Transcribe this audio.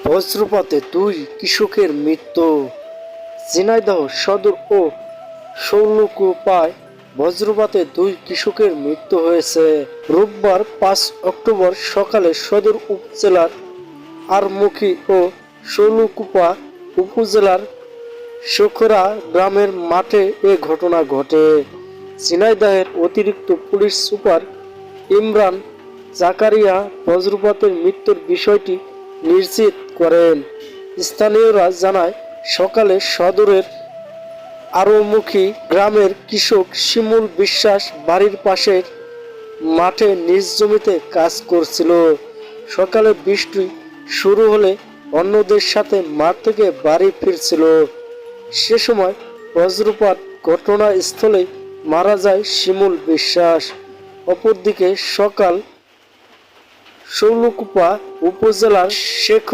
বজ্রপাতে দুই কৃষকের মৃত্যু। ঝিনাইদহ সদর ও শৈলকুপায় বজ্রপাতে দুই কৃষকের মৃত্যু হয়েছে। রোববার ৫ অক্টোবর সকালে সদর উপজেলার আরমুখী ও শৈলকুপা উপজেলার শোখরা গ্রামের মাঠে এ ঘটনা ঘটে। ঝিনাইদহের অতিরিক্ত পুলিশ সুপার ইমরান জাকারিয়া বজ্রপাতের মৃত্যুর বিষয়টি নিশ্চিত করেন। স্থানীয়রা জানায়, সকালে সদরের আরমুখী গ্রামের কৃষক শিমুল বিশ্বাস বাড়ির পাশের মাঠে নিজ জমিতে কাজ করছিল। সকালে বৃষ্টি শুরু হলে অন্যদের সাথে মাঠ থেকে বাড়ি ফিরছিল। সে সময় বজ্রপাত ঘটনাস্থলে মারা যায় শিমুল বিশ্বাস। অপরদিকে সকাল শৈলকুপা উপজেলার শেখরা